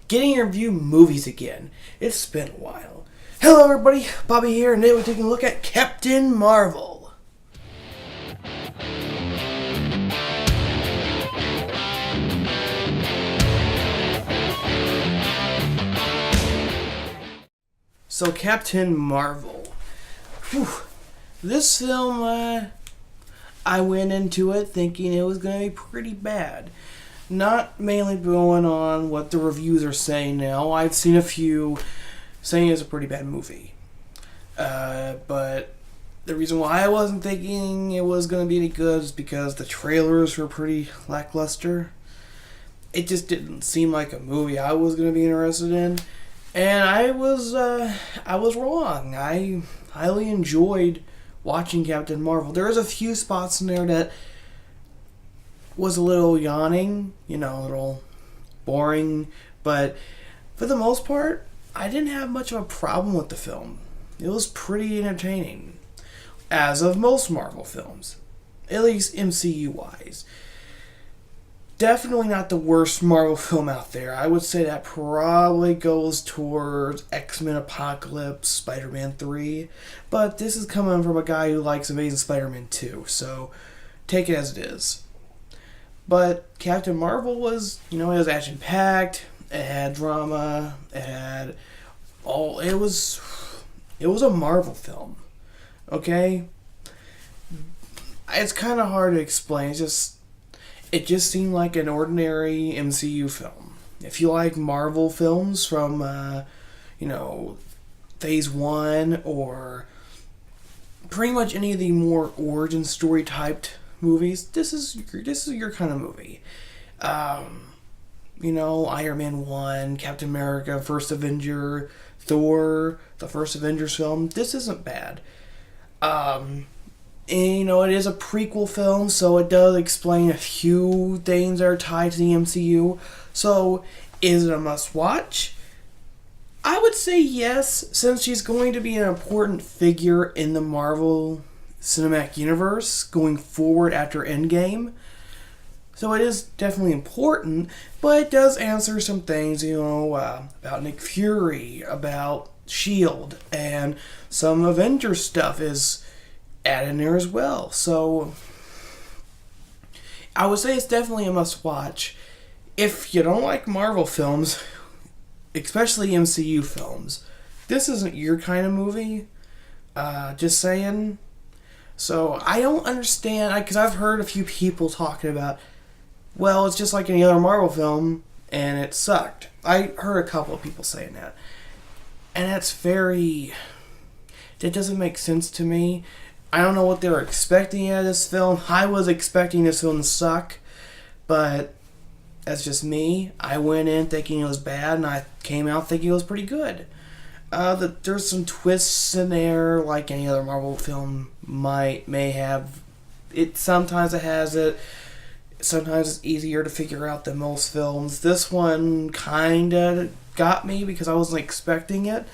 getting to review movies again. It's been a while. Hello everybody, Bobby here, and today we're taking a look at Captain Marvel. So Captain Marvel. Whew. This film, I went into it thinking it was going to be pretty bad. Not mainly going on what the reviews are saying now. I've seen a few saying it's a pretty bad movie. But the reason why I wasn't thinking it was going to be any good is because the trailers were pretty lackluster. It just didn't seem like a movie I was going to be interested in. And I was wrong. I highly enjoyed watching Captain Marvel. There was a few spots in there that was a little yawning, a little boring, but for the most part, I didn't have much of a problem with the film. It was pretty entertaining, as of most Marvel films, at least MCU-wise. Definitely not the worst Marvel film out there. I would say that probably goes towards X-Men Apocalypse, Spider-Man 3, but this is coming from a guy who likes Amazing Spider-Man 2, so take it as it is. But Captain Marvel was, it was action-packed, it had drama, it was a Marvel film, okay? It's kind of hard to explain, it just seemed like an ordinary MCU film. If you like Marvel films from, Phase 1 or pretty much any of the more origin story typed movies, this is your kind of movie. Iron Man 1, Captain America, First Avenger, Thor, the first Avengers film. This isn't bad. And, it is a prequel film, so it does explain a few things that are tied to the MCU. So, is it a must-watch? I would say yes, since she's going to be an important figure in the Marvel Cinematic Universe going forward after Endgame. So it is definitely important, but it does answer some things, about Nick Fury, about S.H.I.E.L.D., and some Avengers stuff is added in there as well. So I would say it's definitely a must-watch. If you don't like Marvel films, especially MCU films, this isn't your kind of movie. Just saying. So I don't understand, because I've heard a few people talking about, well, it's just like any other Marvel film, and it sucked. I heard a couple of people saying that. And that doesn't make sense to me. I don't know what they were expecting out of this film. I was expecting this film to suck, but that's just me. I went in thinking it was bad, and I came out thinking it was pretty good. There's some twists in there, like any other Marvel film may have. Sometimes it has it. Sometimes it's easier to figure out than most films. This one kinda got me because I wasn't expecting it,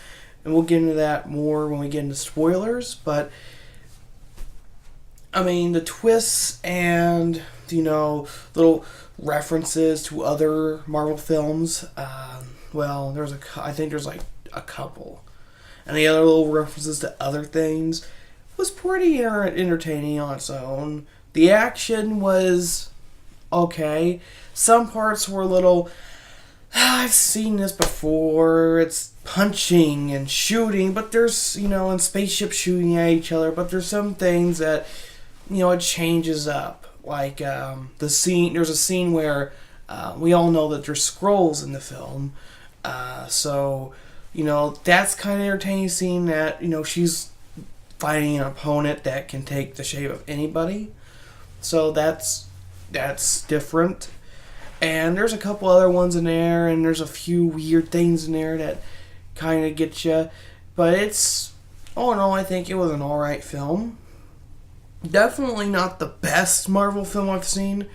and we'll get into that more when we get into spoilers. But the twists and little references to other Marvel films. I think there's like a couple, and the other little references to other things was pretty entertaining on its own. The action was okay. Some parts were a little, I've seen this before. It's punching and shooting, but there's, and spaceships shooting at each other, but there's some things that, it changes up. Like, there's a scene where we all know that there's Skrulls in the film. So, that's kind of entertaining, seeing that, she's fighting an opponent that can take the shape of anybody. So that's different. And there's a couple other ones in there, and there's a few weird things in there that kind of get you. But all in all, I think it was an alright film. Definitely not the best Marvel film I've seen.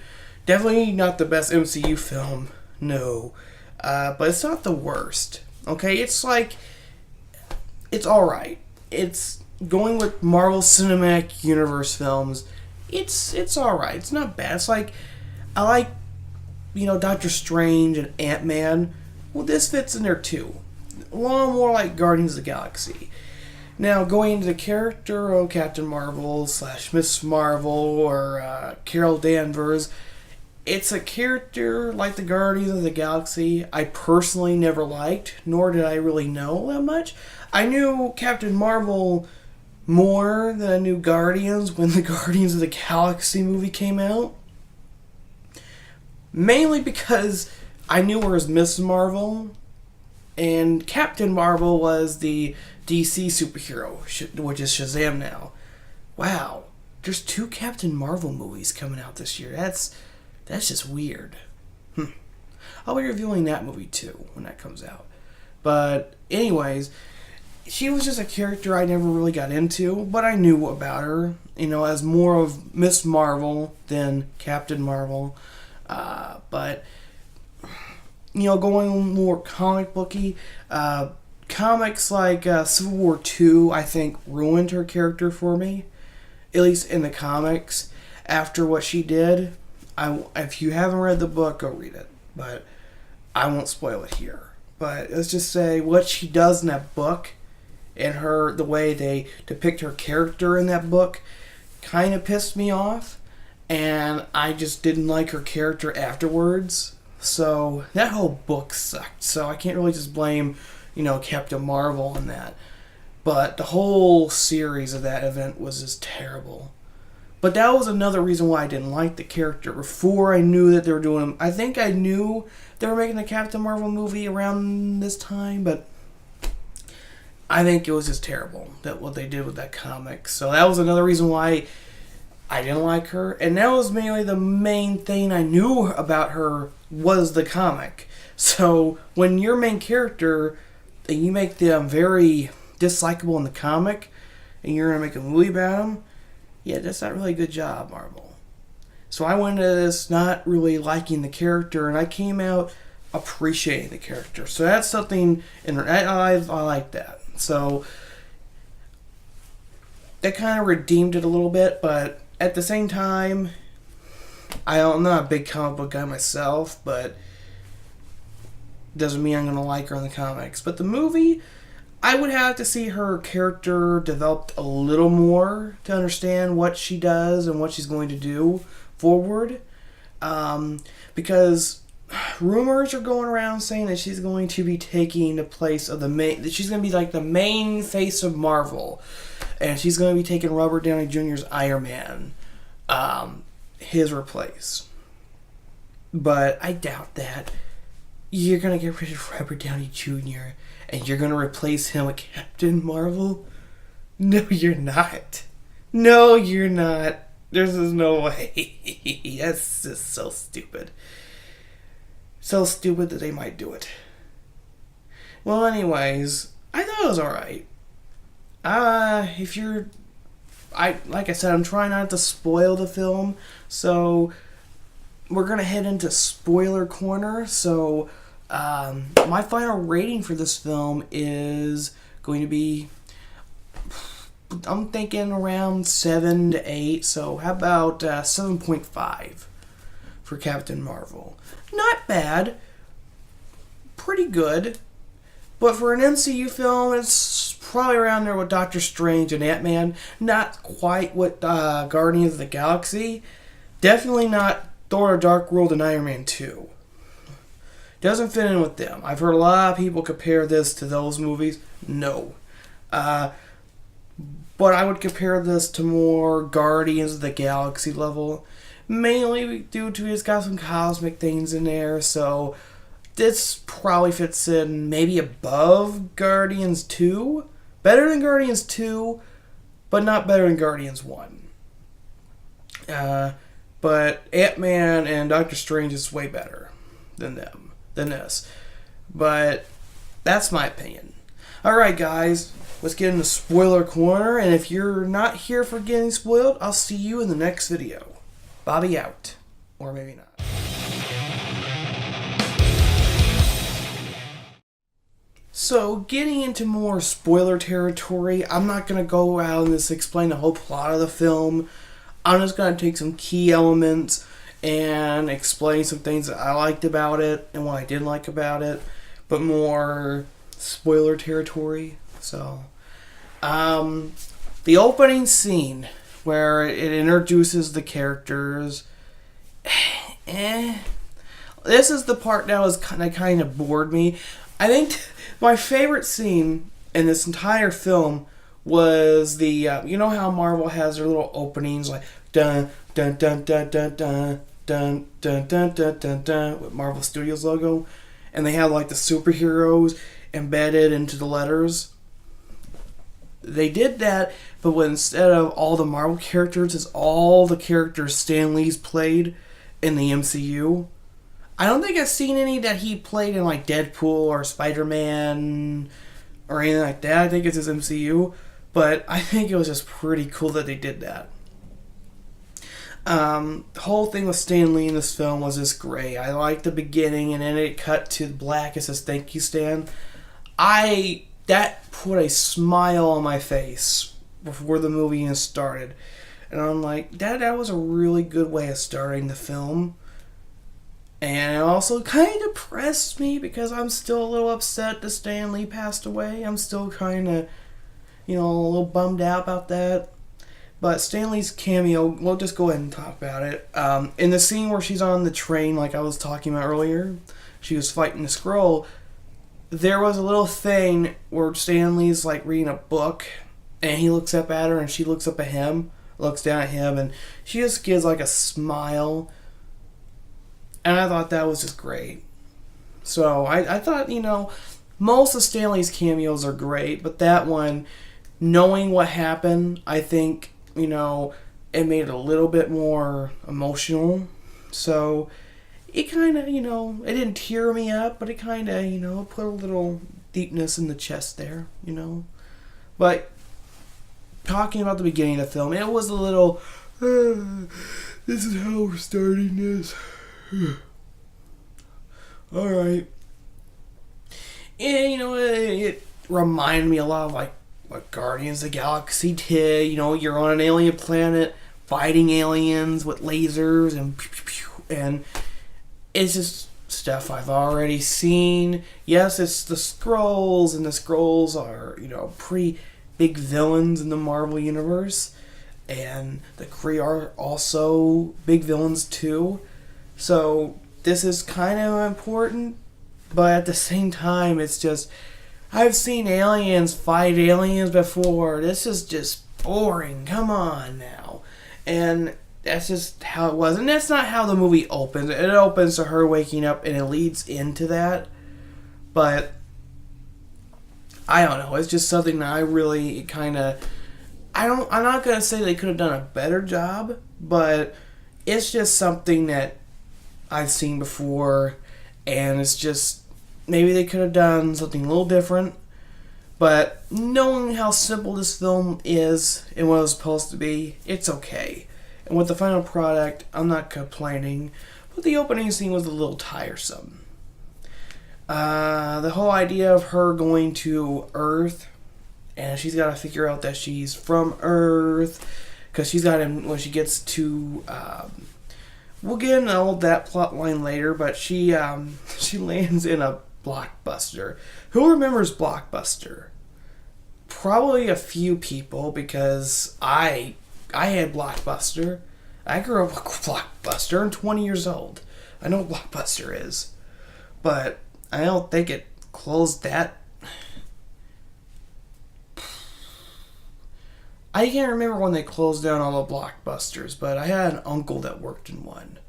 Definitely not the best MCU film. No. But it's not the worst. Okay? It's alright. It's going with Marvel Cinematic Universe films. It's alright. It's not bad. It's like, I like, Doctor Strange and Ant-Man Well, this fits in there too. A lot more like Guardians of the Galaxy. Now, going into the character of Captain Marvel / Miss Marvel or Carol Danvers, it's a character like the Guardians of the Galaxy I personally never liked, nor did I really know that much. I knew Captain Marvel more than I knew Guardians when the Guardians of the Galaxy movie came out. Mainly because I knew her as Miss Marvel, and Captain Marvel was the DC superhero, which is Shazam now. Wow, there's 2 Captain Marvel movies coming out this year. That's just weird. I'll be reviewing that movie too when that comes out. But anyways, she was just a character I never really got into, but I knew about her, as more of Miss Marvel than Captain Marvel. But going more comic booky, comics like Civil War II, I think, ruined her character for me, at least in the comics. After what she did, if you haven't read the book, go read it. But I won't spoil it here. But let's just say what she does in that book, and the way they depict her character in that book, kind of pissed me off. And I just didn't like her character afterwards. So that whole book sucked. So I can't really just blame, Captain Marvel on that. But the whole series of that event was just terrible. But that was another reason why I didn't like the character. Before I knew that they were doing... I think I knew they were making the Captain Marvel movie around this time, but I think it was just terrible, that what they did with that comic. So that was another reason why I didn't like her. And that was mainly the main thing I knew about her was the comic. So when your main character, and you make them very dislikable in the comic, and you're going to make a movie about them, yeah, that's not really a good job, Marvel. So I went into this not really liking the character, and I came out appreciating the character. So that's something, and I like that. So that kind of redeemed it a little bit, but at the same time, I'm not a big comic book guy myself, but doesn't mean I'm going to like her in the comics. But the movie, I would have to see her character developed a little more to understand what she does and what she's going to do forward. Because rumors are going around saying that she's going to be taking the place of that she's going to be like the main face of Marvel. And she's going to be taking Robert Downey Jr.'s Iron Man, his replace. But I doubt that. You're going to get rid of Robert Downey Jr. and you're going to replace him with Captain Marvel? No, you're not. No, you're not. There's just no way. That's just so stupid. So stupid that they might do it. Well, anyways, I thought it was alright. Like I said, I'm trying not to spoil the film, so we're gonna head into spoiler corner. So, my final rating for this film is going to be, I'm thinking around 7 to 8. So how about 7.5 for Captain Marvel? Not bad, pretty good. But for an MCU film, it's probably around there with Doctor Strange and Ant-Man. Not quite with Guardians of the Galaxy. Definitely not Thor: The Dark World and Iron Man 2. Doesn't fit in with them. I've heard a lot of people compare this to those movies. No. But I would compare this to more Guardians of the Galaxy level. Mainly due to it's got some cosmic things in there, so this probably fits in maybe above Guardians 2. Better than Guardians 2, but not better than Guardians 1. But Ant-Man and Doctor Strange is way better than this. But that's my opinion. Alright guys, let's get into spoiler corner, and if you're not here for getting spoiled, I'll see you in the next video. Bobby out. Or maybe not. So, getting into more spoiler territory, I'm not going to go out and just explain the whole plot of the film. I'm just going to take some key elements and explain some things that I liked about it and what I didn't like about it. but more spoiler territory. So, the opening scene where it introduces the characters. This is the part that was kind of bored me. I think my favorite scene in this entire film was the you know how Marvel has their little openings like dun dun dun dun dun dun dun dun dun dun dun dun with Marvel Studios logo, and they have like the superheroes embedded into the letters. They did that, but instead of all the Marvel characters, it's all the characters Stan Lee's played in the MCU. I don't think I've seen any that he played in like Deadpool or Spider-Man or anything like that. I think it's his MCU, but I think it was just pretty cool that they did that. The whole thing with Stan Lee in this film was just great. I liked the beginning, and then it cut to black. It says "Thank you, Stan." That put a smile on my face before the movie even started, and I'm like, that was a really good way of starting the film. And it also kind of depressed me because I'm still a little upset that Stan Lee passed away. I'm still kind of, a little bummed out about that. But Stan Lee's cameo, we'll just go ahead and talk about it. In the scene where she's on the train, like I was talking about earlier, she was fighting the Skrull. There was a little thing where Stan Lee's like reading a book, and he looks up at her, and she looks up at him, looks down at him, and she just gives like a smile. And I thought that was just great. So I thought, most of Stan Lee's cameos are great, but that one, knowing what happened, I think, it made it a little bit more emotional. So it kind of, it didn't tear me up, but it kind of, put a little deepness in the chest there, But talking about the beginning of the film, it was a little, this is how we're starting this. Alright. And, it reminded me a lot of, like, what Guardians of the Galaxy did. You're on an alien planet fighting aliens with lasers and pew, pew, pew, and it's just stuff I've already seen. Yes, it's the Skrulls, and the Skrulls are, pretty big villains in the Marvel Universe. And the Kree are also big villains, too. So this is kind of important, but at the same time, it's just, I've seen aliens fight aliens before. This is just boring. Come on now. And that's just how it was. And that's not how the movie opens. It opens to her waking up, and it leads into that. But I don't know. It's just something that I really kind of, I'm not going to say they could have done a better job, but it's just something that I've seen before, and it's just, maybe they could have done something a little different, but knowing how simple this film is and what it was supposed to be, it's okay. And with the final product, I'm not complaining, but the opening scene was a little tiresome. The whole idea of her going to Earth, and she's got to figure out that she's from Earth, because she's got to, when she gets to, we'll get into all that plot line later, but she lands in a Blockbuster. Who remembers Blockbuster? Probably a few people, because I had Blockbuster. I grew up with Blockbuster. I'm 20 years old. I know what Blockbuster is. But I don't think it closed that. I can't remember when they closed down all the Blockbusters, but I had an uncle that worked in one.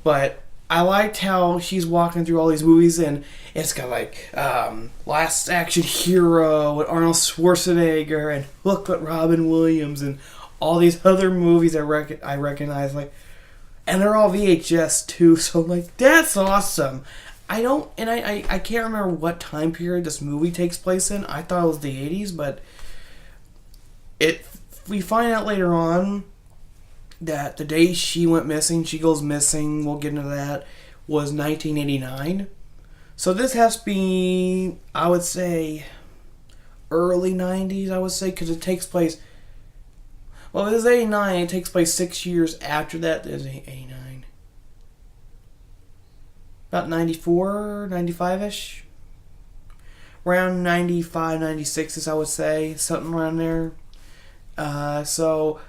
But I liked how she's walking through all these movies, and it's got like Last Action Hero with Arnold Schwarzenegger and Hook with Robin Williams and all these other movies I recognize, like, and they're all VHS too. So I'm like, that's awesome. I can't remember what time period this movie takes place in. I thought it was the 80s, but we find out later on that the day she went missing, she goes missing, we'll get into that, was 1989. So this has to be, I would say, early 90s, I would say, because it takes place, well, it is 89, it takes place 6 years after that. There's 89. about 94, 95-ish. Around 95, 96 I would say. Something around there. So,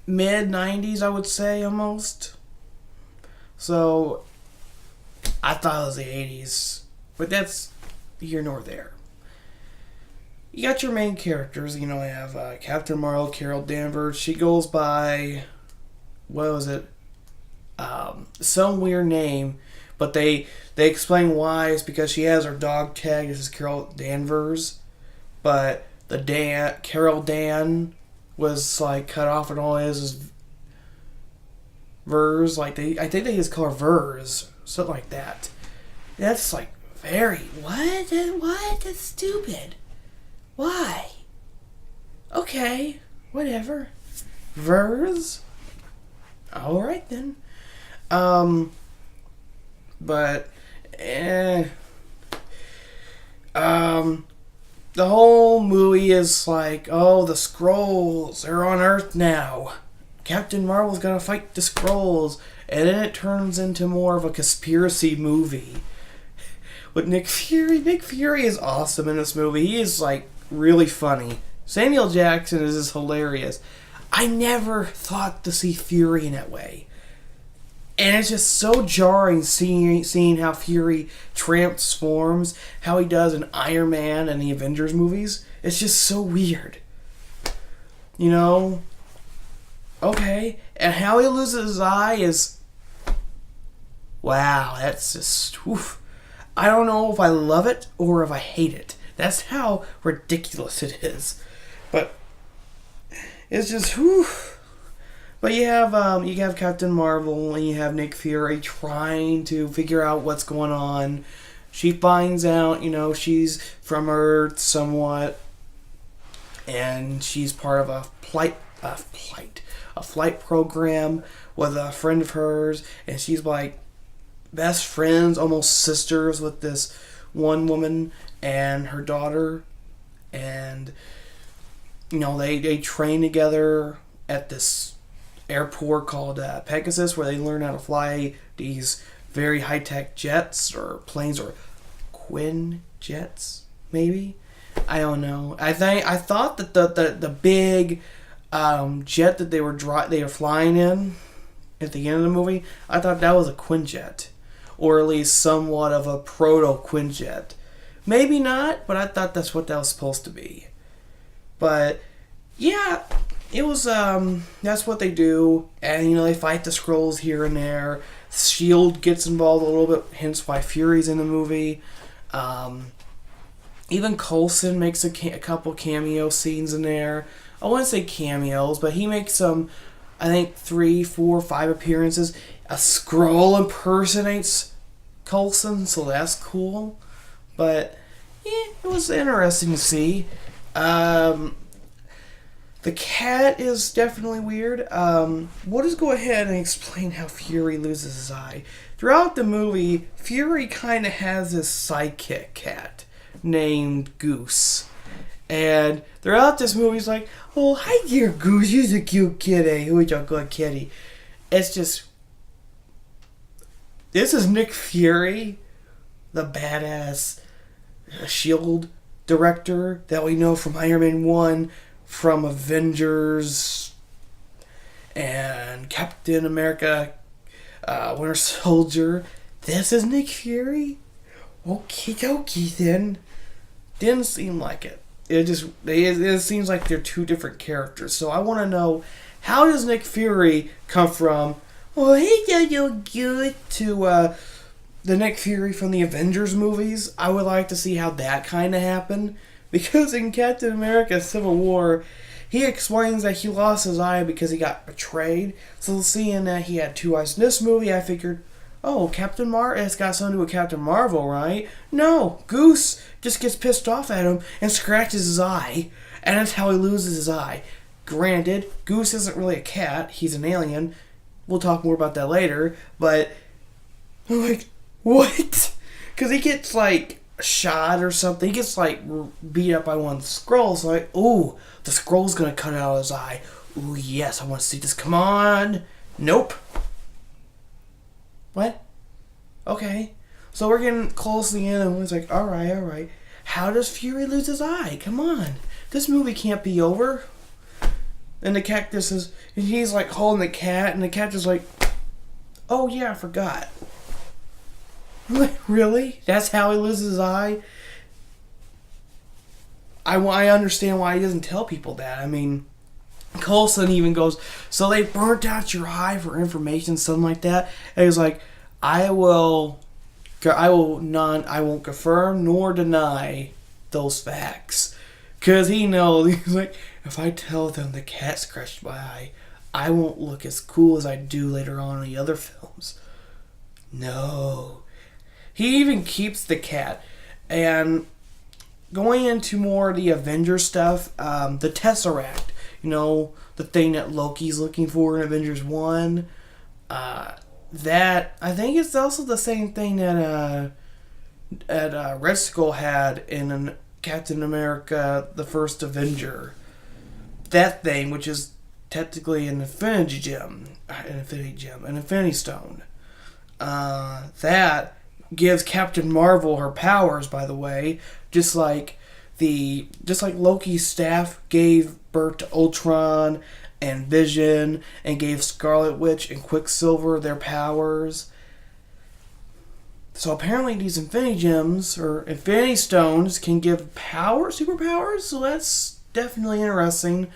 mid-90s, I would say, almost. So, I thought it was the 80s. But that's here nor there. You got your main characters. You have Captain Marvel, Carol Danvers. She goes by, what was it? Some weird name. But they explain why. It's because she has her dog tag. This is Carol Danvers. But the Carol Dan was like cut off, and all it is Vers. I think they just call her Vers, something like that. That's like very what? That's stupid. Why? Okay, whatever. Vers. All right then. But the whole movie is like, oh, the Skrulls are on Earth now. Captain Marvel's gonna fight the Skrulls. And then it turns into more of a conspiracy movie. With Nick Fury. Nick Fury is awesome in this movie. He is, like, really funny. Samuel Jackson is just hilarious. I never thought to see Fury in that way. And it's just so jarring seeing how Fury transforms, how he does in Iron Man and the Avengers movies. It's just so weird. Okay. And how he loses his eye is... wow, that's just... oof. I don't know if I love it or if I hate it. That's how ridiculous it is. But it's just... whew. But you have Captain Marvel and you have Nick Fury trying to figure out what's going on. She finds out, she's from Earth somewhat, and she's part of a flight program with a friend of hers, and she's like best friends, almost sisters with this one woman and her daughter, and they train together at this airport called Pegasus, where they learn how to fly these very high-tech jets or planes, or Quinn jets, maybe. I don't know. I thought that the big jet that they were flying in at the end of the movie, I thought that was a Quinjet, or at least somewhat of a proto Quinjet. Maybe not, but I thought that's what that was supposed to be. But yeah. It was, that's what they do, and, they fight the Skrulls here and there. S.H.I.E.L.D. gets involved a little bit, hence why Fury's in the movie. Even Coulson makes a couple cameo scenes in there. I wouldn't say cameos, but he makes some, I think, 3, 4, 5 appearances. A Skrull impersonates Coulson, so that's cool. But, yeah, it was interesting to see. The cat is definitely weird. We'll just go ahead and explain how Fury loses his eye. Throughout the movie, Fury kind of has this sidekick cat named Goose. And throughout this movie, he's like, oh, hi dear Goose, you're a cute kitty. Who's a good kitty? It's just... this is Nick Fury, the badass S.H.I.E.L.D. director that we know from Iron Man 1, from Avengers and Captain America, Winter Soldier. This is Nick Fury? Okie dokie then. Didn't seem like it. It seems like they're two different characters. So I want to know, how does Nick Fury come from, oh, hey, so good, to the Nick Fury from the Avengers movies? I would like to see how that kind of happened. Because in Captain America Civil War, he explains that he lost his eye because he got betrayed. So seeing that he had two eyes in this movie, I figured, oh, it's got something to do with Captain Marvel, right? No, Goose just gets pissed off at him and scratches his eye. And that's how he loses his eye. Granted, Goose isn't really a cat. He's an alien. We'll talk more about that later. But, I'm like, what? Because he gets, shot or something. He gets, beat up by one of the Skrulls. So ooh, the Skrull's gonna cut out his eye. Ooh, yes, I want to see this. Come on. Nope. What? Okay. So we're getting close to the end, and it's like, all right, all right. How does Fury lose his eye? Come on. This movie can't be over. And the cactus is, and he's like holding the cat, and the cat is like, oh yeah, I forgot. I'm like, really? That's how he loses his eye? I understand why he doesn't tell people that. I mean, Coulson even goes, so they burnt out your eye for information, something like that. And he's like, I won't confirm nor deny those facts. Because he knows, he's like, if I tell them the cat scratched my eye, I won't look as cool as I do later on in the other films. No. He even keeps the cat. And going into more of the Avengers stuff, the Tesseract, the thing that Loki's looking for in Avengers 1, that, I think it's also the same thing that Red Skull had in Captain America, the First Avenger. That thing, which is technically an Infinity Stone. That gives Captain Marvel her powers, by the way, just like Loki's staff gave birth to Ultron and Vision and gave Scarlet Witch and Quicksilver their powers. So apparently these Infinity Gems or Infinity Stones can give superpowers, so that's definitely interesting.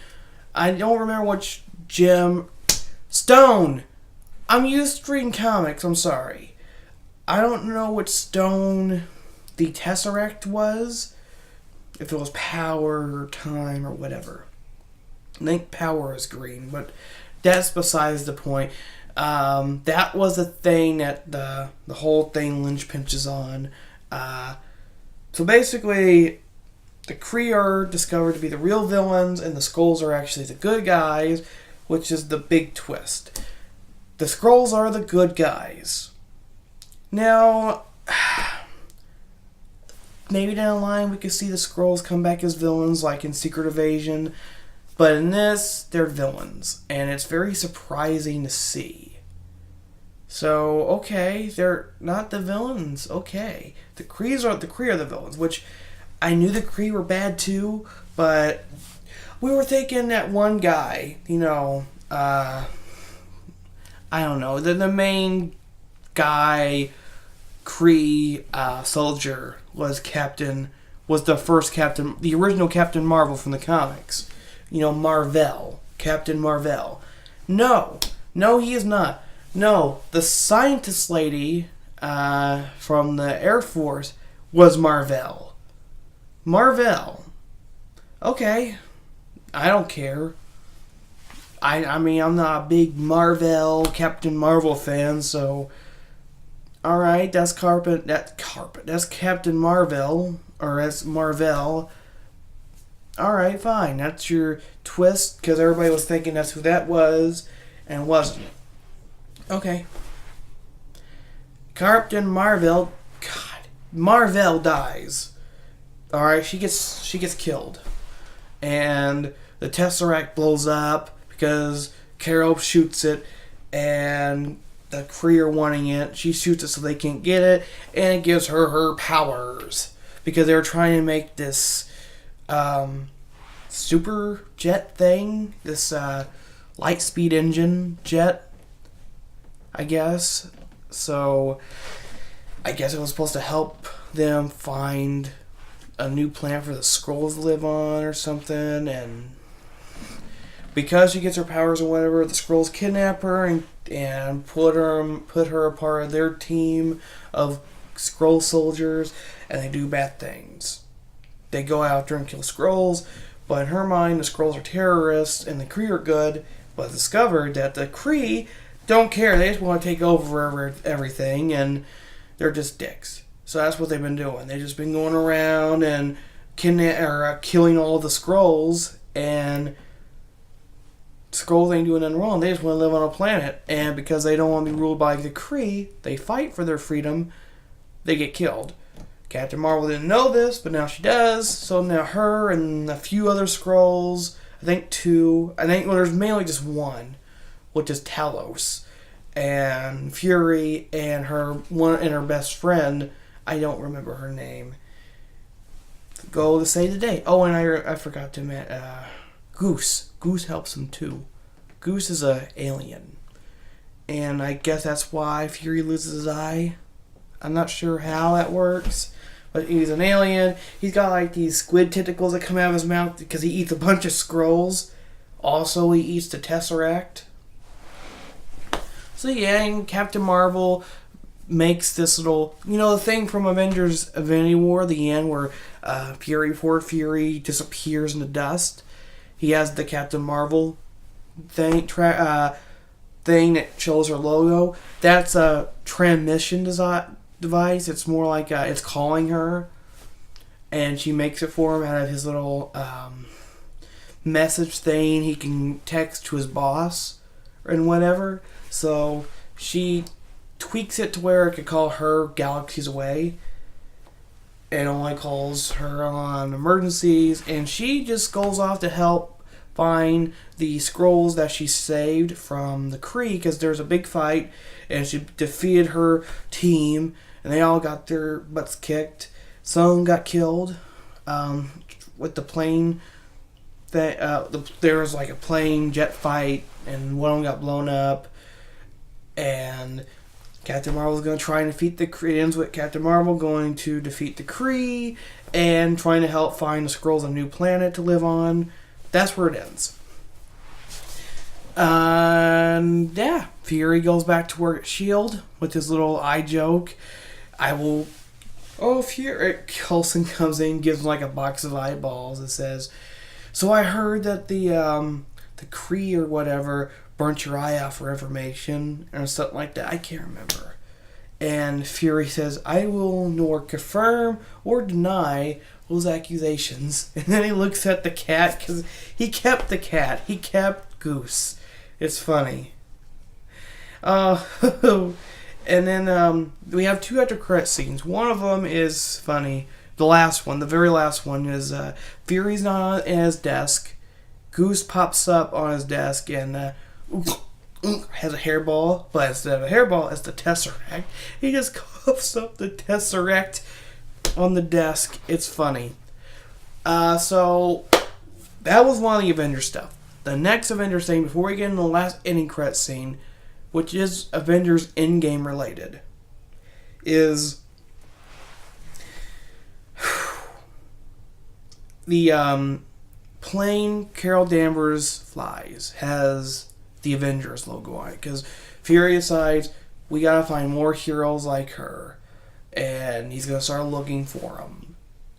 I don't remember which gem. Stone! I'm used to reading comics, I'm sorry. I don't know which stone the Tesseract was. If it was power or time or whatever. I think power is green, but that's besides the point. That was the thing that the whole thing Lynch pinches on. So basically, the Kree are discovered to be the real villains, and the Skrulls are actually the good guys, which is the big twist. The Skrulls are the good guys. Now, maybe down the line we could see the Skrulls come back as villains, like in Secret Invasion. But in this, they're villains, and it's very surprising to see. So, okay, they're not the villains. Okay, the Kree are the villains, which I knew the Kree were bad too, but we were thinking that one guy, I don't know, the main guy Kree soldier was the first Captain, the original Captain Marvel from the comics. Marvel. Captain Marvel. No, he is not. No, the scientist lady from the Air Force was Marvel. Marvel. Okay. I don't care. I mean, I'm not a big Captain Marvel fan, so... Alright, that's Captain Marvel, or that's Marvel. Alright, fine. That's your twist, because everybody was thinking that's who that was, and it wasn't. Okay. Captain Marvel... God. Marvel dies. Alright, she gets killed. And the Tesseract blows up, because Carol shoots it, and the Kree are wanting it. She shoots it so they can't get it, and it gives her powers. Because they were trying to make this... super jet thing, this light speed engine jet, I guess. So I guess it was supposed to help them find a new planet for the Skrulls to live on or something, and because she gets her powers or whatever, the Skrulls kidnap her and put her a part of their team of Skrull soldiers, and they do bad things. They go out there and kill Skrulls. But in her mind, the Skrulls are terrorists and the Kree are good, but discovered that the Kree don't care. They just want to take over everything, and they're just dicks. So that's what they've been doing. They've just been going around and killing all the Skrulls, and Skrulls ain't doing nothing wrong. They just want to live on a planet, and because they don't want to be ruled by the Kree, they fight for their freedom, they get killed. Captain Marvel didn't know this, but now she does. So now her and a few other Skrulls, I think two, there's mainly just one, which is Talos. and Fury and her best friend. I don't remember her name. Go to save the day. Oh, and I forgot to mention Goose. Goose helps him too. Goose is a alien, and I guess that's why Fury loses his eye. I'm not sure how that works, but he's an alien. He's got like these squid tentacles that come out of his mouth because he eats a bunch of Skrulls. Also, he eats the Tesseract. So yeah, and Captain Marvel makes this little, the thing from Avengers Infinity War, the end where Fury disappears in the dust. He has the Captain Marvel thing that shows her logo. That's a transmission device. It's more like it's calling her, and she makes it for him out of his little message thing he can text to his boss and whatever. So she tweaks it to where it could call her galaxies away and only calls her on emergencies, and she just goes off to help find the Skrulls that she saved from the Kree, because there's a big fight and she defeated her team and they all got their butts kicked. Some got killed with the plane. There was like a plane jet fight and one of them got blown up, and Captain Marvel's going to try and defeat the Kree. It ends with Captain Marvel going to defeat the Kree and trying to help find the Skrulls a new planet to live on. That's where it ends. And yeah, Fury goes back to work at S.H.I.E.L.D. with his little eye joke. Fury. Coulson comes in, gives him like a box of eyeballs and says, "So I heard that the Kree or whatever burnt your eye out for information," or something like that. I can't remember. And Fury says, "I will nor confirm or deny those accusations." And then he looks at the cat, because he kept the cat. He kept Goose. It's funny. And then we have two after credit scenes. One of them is funny. The very last one is Fury's not at his desk. Goose pops up on his desk and has a hairball, but instead of a hairball, it's the Tesseract. He just coughs up the Tesseract on the desk. It's funny. So that was one of the Avengers stuff. The next Avengers thing, before we get into the last ending credit scene, which is Avengers Endgame related, is the plane Carol Danvers flies has the Avengers logo on it, because Fury decides we gotta find more heroes like her, and he's gonna start looking for them,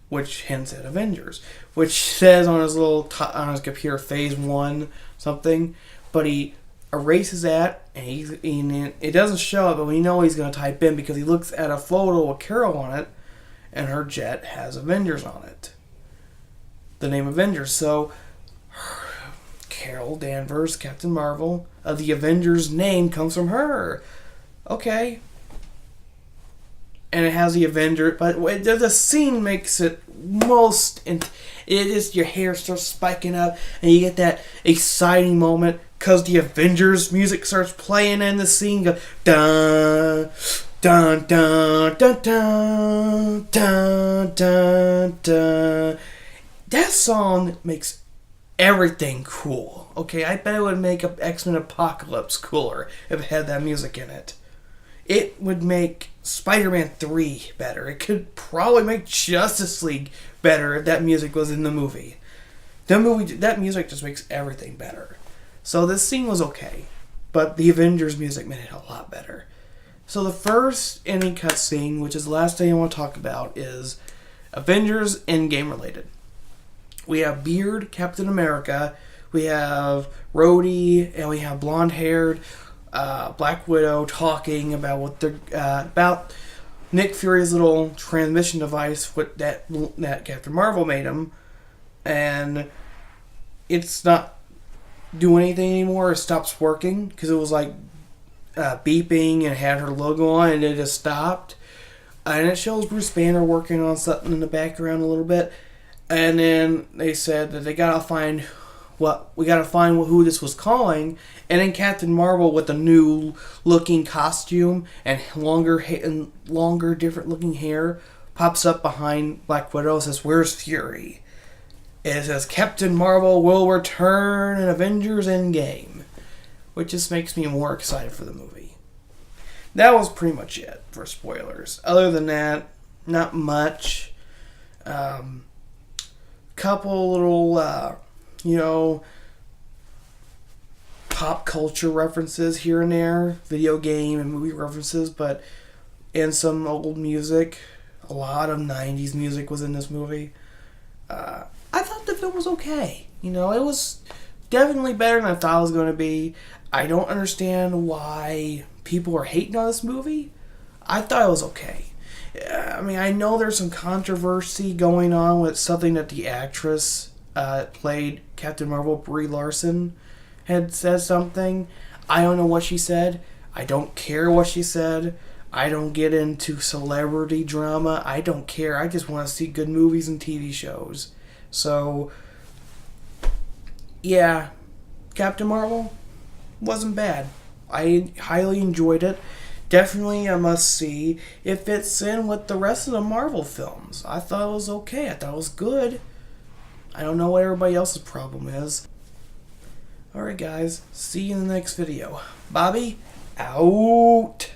which hints at Avengers, which says on his on his computer Phase 1 something, but he erases that, and it doesn't show it, but we know he's gonna type in, because he looks at a photo with Carol on it, and her jet has Avengers on it. The name Avengers. So Carol Danvers, Captain Marvel, the Avengers name comes from her. Okay. And it has the Avenger, but the scene makes it it is, your hair starts spiking up, and you get that exciting moment, because the Avengers music starts playing in the scene. Go, dun, dun, dun, dun, dun, dun, dun, dun. That song makes everything cool. Okay, I bet it would make X-Men Apocalypse cooler if it had that music in it. It would make Spider-Man 3 better. It could probably make Justice League better if that music was in the movie. That music just makes everything better. So this scene was okay, but the Avengers music made it a lot better. So the first ending cutscene, which is the last thing I want to talk about, is Avengers Endgame related. We have Beard, Captain America, we have Rhodey, and we have blonde-haired Black Widow talking about what they're about Nick Fury's little transmission device that Captain Marvel made him, and it's not doing anything anymore. It stops working because it was like beeping and had her logo on, and it just stopped. And it shows Bruce Banner working on something in the background a little bit. And then they said that they gotta find what we gotta find who this was calling, and then Captain Marvel with a new looking costume and longer different looking hair pops up behind Black Widow and says, "Where's Fury?" And it says, "Captain Marvel will return in Avengers Endgame," which just makes me more excited for the movie. That was pretty much it for spoilers. Other than that, not much. Couple little, pop culture references here and there, video game and movie references, and some old music. A lot of 90s music was in this movie. I thought the film was okay. It was definitely better than I thought it was going to be. I don't understand why people are hating on this movie. I thought it was okay. I know there's some controversy going on with something that the actress played Captain Marvel, Brie Larson, had said something. I don't know what she said. I don't care what she said. I don't get into celebrity drama. I don't care. I just want to see good movies and TV shows. So, yeah, Captain Marvel wasn't bad. I highly enjoyed it. Definitely a must-see. It fits in with the rest of the Marvel films. I thought it was okay. I thought it was good. I don't know what everybody else's problem is. Alright guys, see you in the next video. Bobby, out!